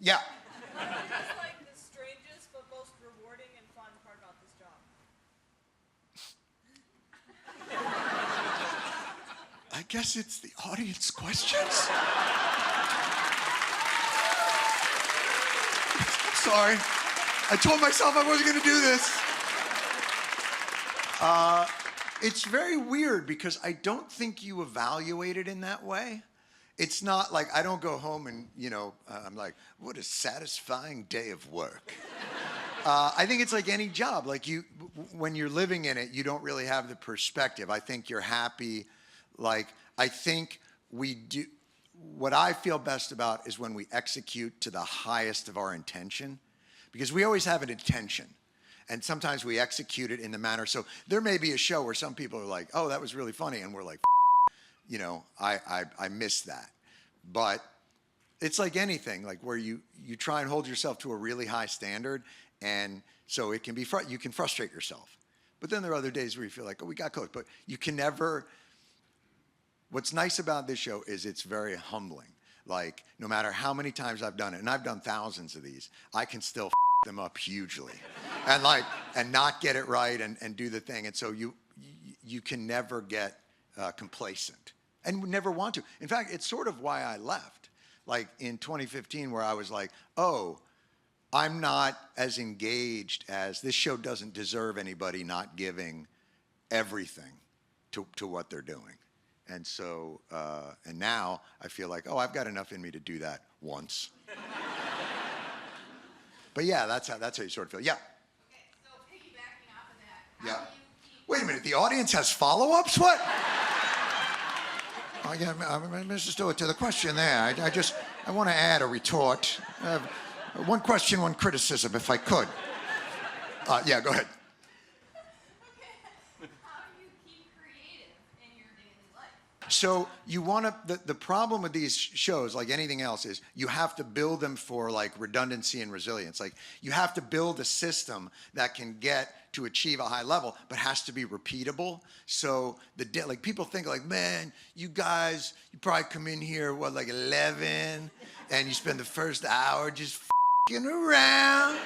Yeah. What is like the strangest but most rewarding and fun part about this job? I guess it's the audience questions. Sorry. I told myself I wasn't going to do this. It's very weird because I don't think you evaluate it in that way. It's not like I don't go home and, I'm like, what a satisfying day of work. I think it's like any job. Like when you're living in it, you don't really have the perspective. I think you're happy. Like, I think we do. What I feel best about is when we execute to the highest of our intention, because we always have an intention. And sometimes we execute it in the manner. So there may be a show where some people are like, oh, that was really funny. And we're like, I missed that. But it's like anything, like where you try and hold yourself to a really high standard. And so it can be, you can frustrate yourself. But then there are other days where you feel like, oh, we got close. But you can never, what's nice about this show is it's very humbling. Like, no matter how many times I've done it, and I've done thousands of these, I can still them up hugely. And not get it right and do the thing. And so you can never get complacent and never want to. In fact, it's sort of why I left. Like in 2015 where I was like, oh, I'm not as engaged as, this show doesn't deserve anybody not giving everything to what they're doing. And so, and now I feel like, oh, I've got enough in me to do that once. But yeah, that's how you sort of feel. Yeah. Okay, so piggybacking off of that, Yeah. how do you keep... Wait a minute, the audience has follow-ups? What? Oh, yeah, Mr. Stewart, to the question there, I want to add a retort. One question, one criticism, if I could. Yeah, go ahead. Okay, how do you keep creative in your daily life? So you want to, the problem with these shows, like anything else, is you have to build them for like redundancy and resilience. Like you have to build a system that can get to achieve a high level, but has to be repeatable. So like people think like, man, you guys, you probably come in here, like 11, and you spend the first hour just f***ing around,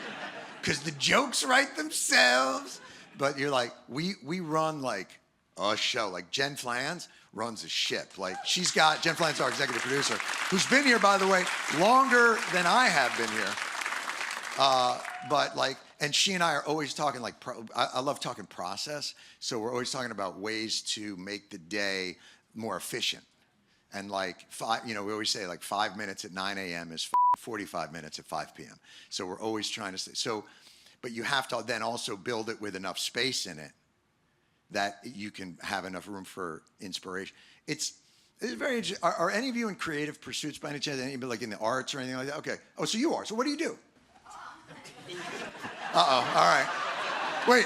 because the jokes write themselves. But you're like, we run like a show. Like Jen Flans runs a ship. Like Jen Flans, our executive producer, who's been here, by the way, longer than I have been here. But like, and she and I are always talking like, I love talking process. So we're always talking about ways to make the day more efficient. And like, we always say like 5 minutes at 9 a.m. is 45 minutes at 5 p.m. So we're always trying to say, but you have to then also build it with enough space in it that you can have enough room for inspiration. It's very interesting. Are any of you in creative pursuits by any chance? Anybody like in the arts or anything like that? Okay. Oh, so you are. So what do you do? Uh-oh. All right. Wait.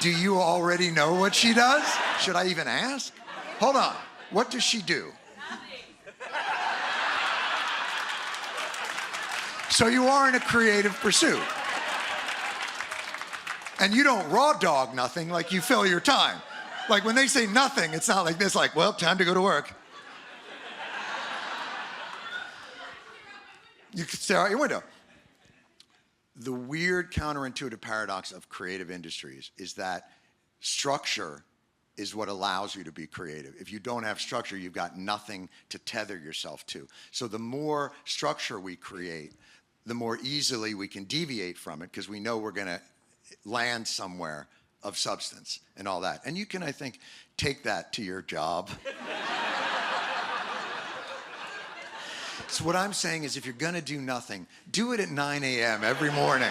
Do you already know what she does? Should I even ask? Hold on. What does she do? So you are in a creative pursuit. And you don't raw dog nothing, like you fill your time. Like when they say nothing, it's not like this, like, well, time to go to work. You can stare out your window. The weird counterintuitive paradox of creative industries is that structure is what allows you to be creative. If you don't have structure, you've got nothing to tether yourself to. So the more structure we create, the more easily we can deviate from it, because we know we're going to land somewhere of substance and all that. And you can, I think, take that to your job. So what I'm saying is, if you're going to do nothing, do it at 9 a.m. every morning.